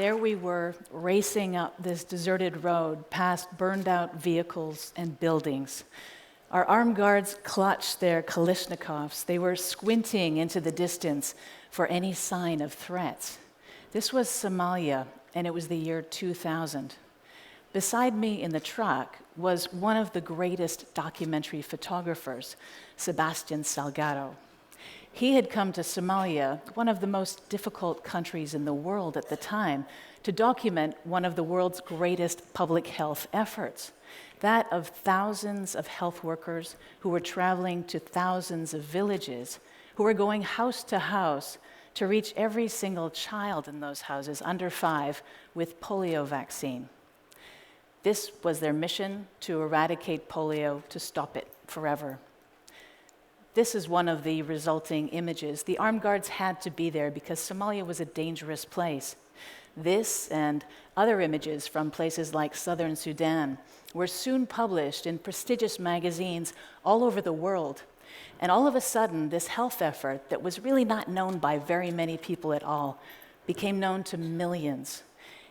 there we were racing up this deserted road past burned out vehicles and buildings. Our armed guards clutched their Kalashnikovs. They were squinting into the distance for any sign of threats. This was Somalia, and it was the year 2000. Beside me in the truck was one of the greatest documentary photographers, Sebastian Salgado. He had come to Somalia, one of the most difficult countries in the world at the time, to document one of the world's greatest public health efforts, that of thousands of health workers who were traveling to thousands of villages, who were going house to house to reach every single child in those houses under 5 with polio vaccine. This was their mission, to eradicate polio, to stop it forever. This is one of the resulting images. The armed guards had to be there because Somalia was a dangerous place. This and other images from places like southern Sudan were soon published in prestigious magazines all over the world. And all of a sudden, this health effort that was really not known by very many people at all became known to millions.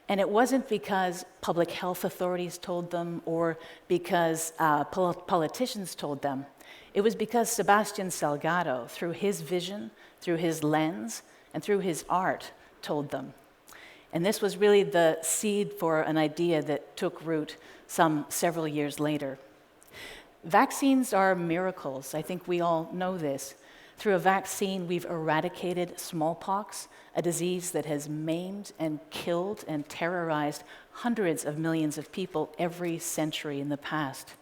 And it wasn't because public health authorities told them or because politicians told them. It was because Sebastian Salgado, through his vision, through his lens, and through his art, told them. And this was really the seed for an idea that took root some several years later. Vaccines are miracles. I think we all know this. Through a vaccine, we've eradicated smallpox, a disease that has maimed and killed and terrorized hundreds of millions of people every century in the past.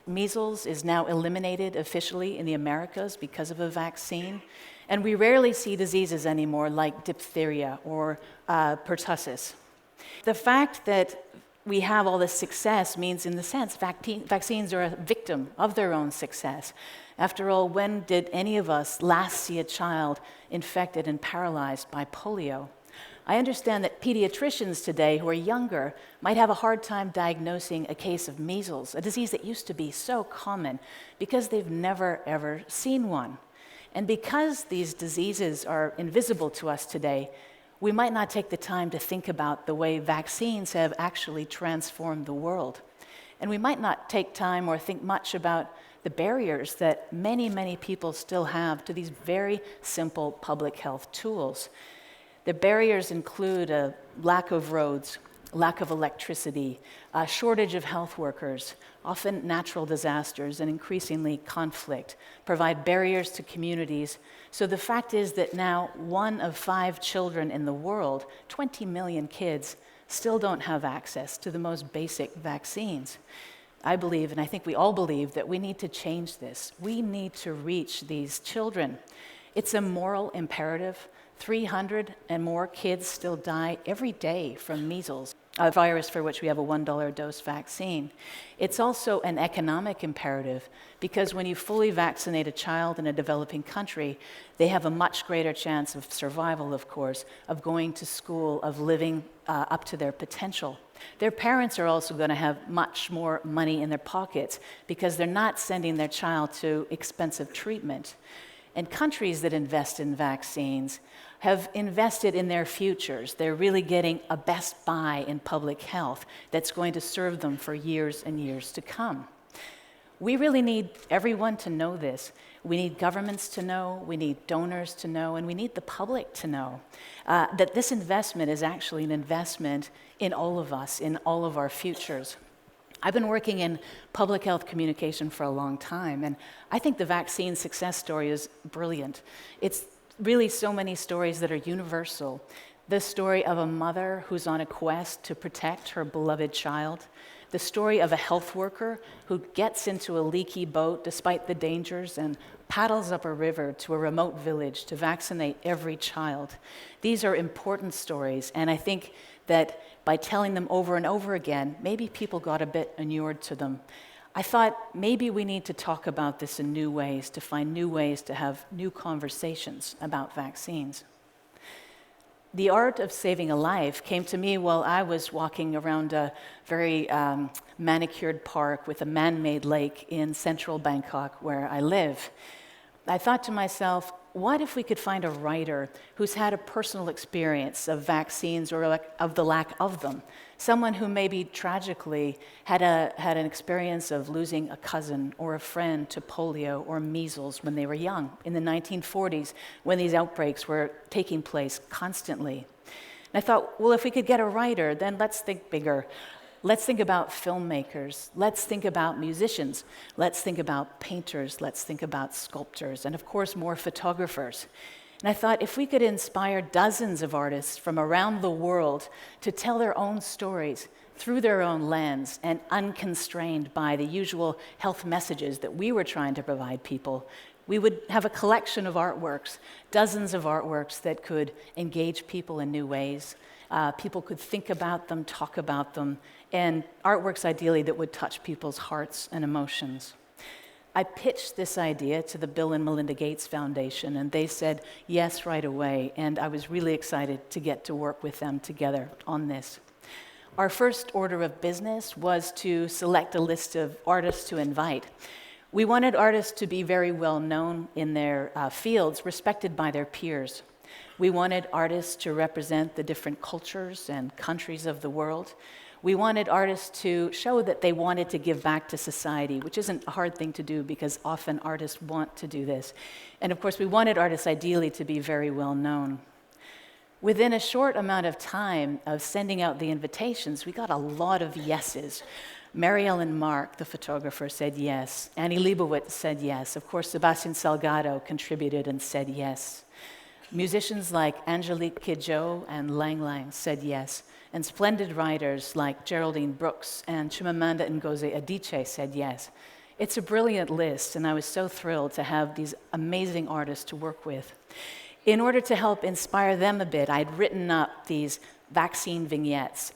Measles is now eliminated officially in the Americas because of a vaccine, and we rarely see diseases anymore like diphtheria or pertussis. The fact that we have all this success means, in the sense, vaccines are a victim of their own success. After all, when did any of us last see a child infected and paralyzed by polio? I understand that pediatricians today who are younger might have a hard time diagnosing a case of measles, a disease that used to be so common, because they've never, ever seen one. And because these diseases are invisible to us today, we might not take the time to think about the way vaccines have actually transformed the world. And we might not take time or think much about the barriers that many, many people still have to these very simple public health tools. The barriers include a lack of roads, lack of electricity, a shortage of health workers, often natural disasters, and increasingly conflict provide barriers to communities. So the fact is that now 1 of 5 children in the world, 20 million kids, still don't have access to the most basic vaccines. I believe, and I think we all believe, that we need to change this. We need to reach these children. It's a moral imperative. 300 and more kids still die every day from measles, a virus for which we have a $1 dose vaccine. It's also an economic imperative because when you fully vaccinate a child in a developing country, they have a much greater chance of survival, of course, of going to school, of living up to their potential. Their parents are also going to have much more money in their pockets because they're not sending their child to expensive treatment. And countries that invest in vaccines have invested in their futures. They're really getting a best buy in public health that's going to serve them for years and years to come. We really need everyone to know this. We need governments to know, we need donors to know, and we need the public to know that this investment is actually an investment in all of us, in all of our futures. I've been working in public health communication for a long time, and I think the vaccine success story is brilliant. It's really so many stories that are universal. The story of a mother who's on a quest to protect her beloved child. The story of a health worker who gets into a leaky boat despite the dangers and paddles up a river to a remote village to vaccinate every child. These are important stories, and I think that by telling them over and over again, maybe people got a bit inured to them. I thought maybe we need to talk about this in new ways, to find new ways to have new conversations about vaccines. The art of saving a life came to me while I was walking around a very manicured park with a man-made lake in central Bangkok where I live. I thought to myself, what if we could find a writer who's had a personal experience of vaccines or of the lack of them? Someone who maybe tragically had an experience of losing a cousin or a friend to polio or measles when they were young in the 1940s, when these outbreaks were taking place constantly. And I thought, well, if we could get a writer, then let's think bigger. Let's think about filmmakers. Let's think about musicians. Let's think about painters. Let's think about sculptors. And of course, more photographers. And I thought if we could inspire dozens of artists from around the world to tell their own stories through their own lens and unconstrained by the usual health messages that we were trying to provide people, we would have a collection of artworks, dozens of artworks that could engage people in new ways. People could think about them, talk about them, and artworks ideally that would touch people's hearts and emotions. I pitched this idea to the Bill and Melinda Gates Foundation, and they said yes right away, and I was really excited to get to work with them together on this. Our first order of business was to select a list of artists to invite. We wanted artists to be very well known in their fields, respected by their peers. We wanted artists to represent the different cultures and countries of the world. We wanted artists to show that they wanted to give back to society, which isn't a hard thing to do because often artists want to do this. And of course, we wanted artists ideally to be very well known. Within a short amount of time of sending out the invitations, we got a lot of yeses. Mary Ellen Mark, the photographer, said yes. Annie Leibovitz said yes. Of course, Sebastian Salgado contributed and said yes. Musicians like Angelique Kidjo and Lang Lang said yes. And splendid writers like Geraldine Brooks and Chimamanda Ngozi Adichie said yes. It's a brilliant list, and I was so thrilled to have these amazing artists to work with. In order to help inspire them a bit, I'd written up these vaccine vignettes,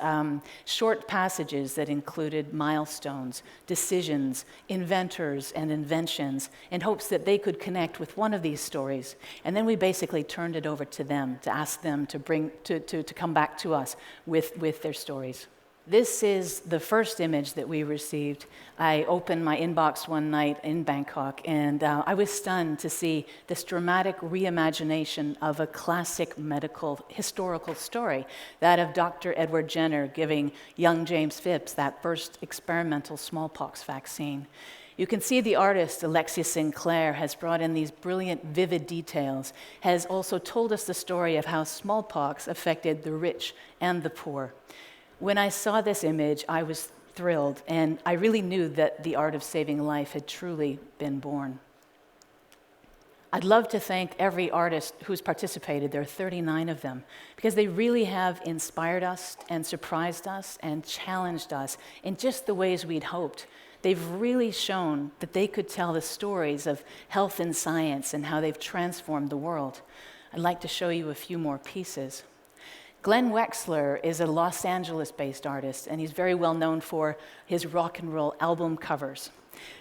short passages that included milestones, decisions, inventors, and inventions, in hopes that they could connect with one of these stories. And then we basically turned it over to them to ask them to come back to us with their stories. This is the first image that we received. I opened my inbox one night in Bangkok, and I was stunned to see this dramatic reimagination of a classic medical historical story, that of Dr. Edward Jenner giving young James Phipps that first experimental smallpox vaccine. You can see the artist, Alexia Sinclair, has brought in these brilliant, vivid details, has also told us the story of how smallpox affected the rich and the poor. When I saw this image, I was thrilled, and I really knew that the art of saving life had truly been born. I'd love to thank every artist who's participated, there are 39 of them, because they really have inspired us and surprised us and challenged us in just the ways we'd hoped. They've really shown that they could tell the stories of health and science and how they've transformed the world. I'd like to show you a few more pieces. Glenn Wexler is a Los Angeles-based artist, and he's very well known for his rock and roll album covers.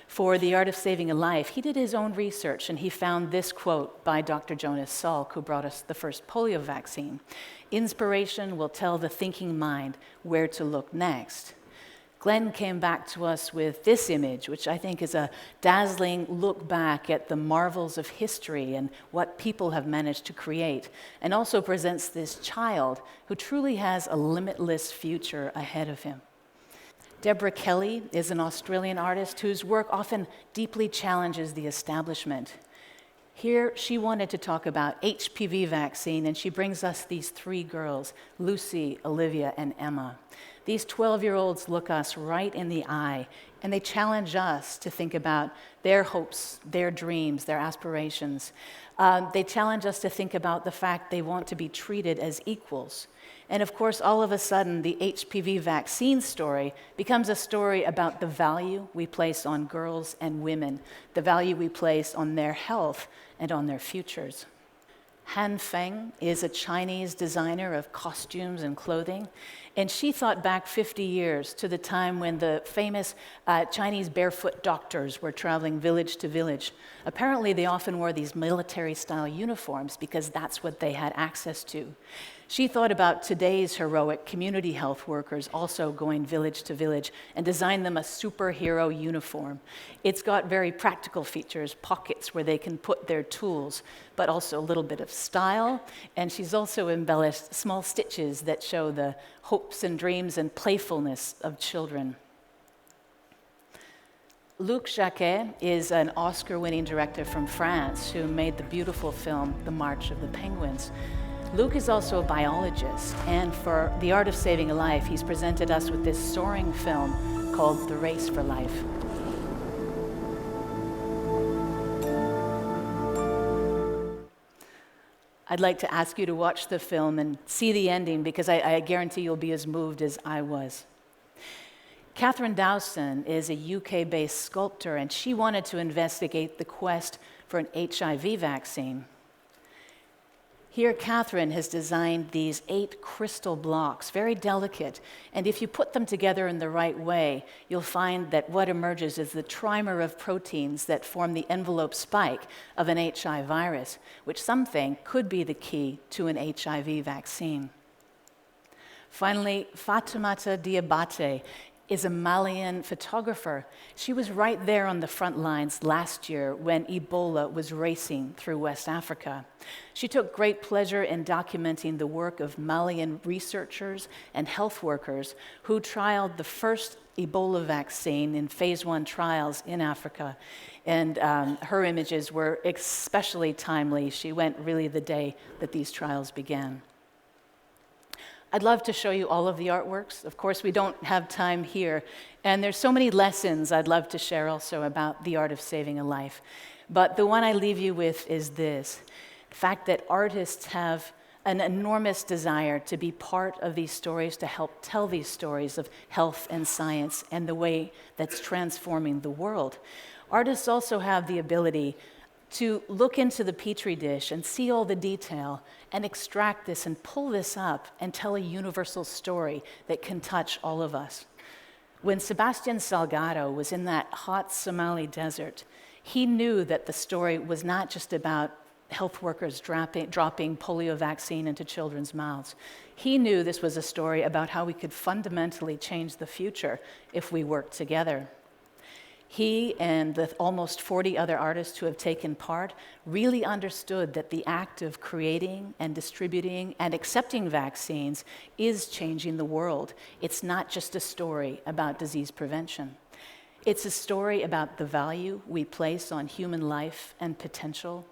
For The Art of Saving a Life, he did his own research, and he found this quote by Dr. Jonas Salk, who brought us the first polio vaccine. "Inspiration will tell the thinking mind where to look next." Glenn came back to us with this image, which I think is a dazzling look back at the marvels of history and what people have managed to create, and also presents this child who truly has a limitless future ahead of him. Deborah Kelly is an Australian artist whose work often deeply challenges the establishment. Here, she wanted to talk about HPV vaccine, and she brings us these three girls, Lucy, Olivia, and Emma. These 12-year-olds look us right in the eye, and they challenge us to think about their hopes, their dreams, their aspirations. They challenge us to think about the fact they want to be treated as equals. And of course, all of a sudden, the HPV vaccine story becomes a story about the value we place on girls and women, the value we place on their health and on their futures. Feng is a Chinese designer of costumes and clothing, And she thought back 50 years to the time when the famous Chinese barefoot doctors were traveling village to village. Apparently, they often wore these military-style uniforms because that's what they had access to. She thought about today's heroic community health workers also going village to village and designed them a superhero uniform. It's got very practical features, pockets where they can put their tools, but also a little bit of style. And she's also embellished small stitches that show the hopes and dreams and playfulness of children. Luc Jacquet is an Oscar-winning director from France who made the beautiful film, The March of the Penguins. Luc is also a biologist, and for The Art of Saving a Life, he's presented us with this soaring film called The Race for Life. I'd like to ask you to watch the film and see the ending because I guarantee you'll be as moved as I was. Katherine Bouncing is a UK-based sculptor, and she wanted to investigate the quest for an HIV vaccine. Here, Katherine has designed these 8 crystal blocks, very delicate, and if you put them together in the right way, you'll find that what emerges is the trimer of proteins that form the envelope spike of an HIV virus, which some think could be the key to an HIV vaccine. Finally, Fatoumata Diabate is a Malian photographer. She was right there on the front lines last year when Ebola was racing through West Africa. She took great pleasure in documenting the work of Malian researchers and health workers who trialed the first Ebola vaccine in phase 1 trials in Africa. And her images were especially timely. She went really the day that these trials began. I'd love to show you all of the artworks. Of course, we don't have time here. And there's so many lessons I'd love to share also about the art of saving a life. But the one I leave you with is this: the fact that artists have an enormous desire to be part of these stories, to help tell these stories of health and science and the way that's transforming the world. Artists also have the ability to look into the petri dish and see all the detail and extract this and pull this up and tell a universal story that can touch all of us. When Sebastian Salgado was in that hot Somali desert, he knew that the story was not just about health workers dropping polio vaccine into children's mouths. He knew this was a story about how we could fundamentally change the future if we worked together. He and the almost 40 other artists who have taken part really understood that the act of creating and distributing and accepting vaccines is changing the world. It's not just a story about disease prevention. It's a story about the value we place on human life and potential.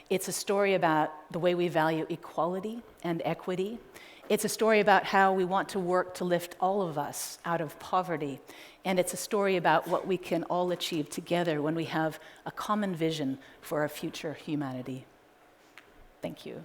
It's a story about the way we value equality and equity. It's a story about how we want to work to lift all of us out of poverty. And it's a story about what we can all achieve together when we have a common vision for our future humanity. Thank you.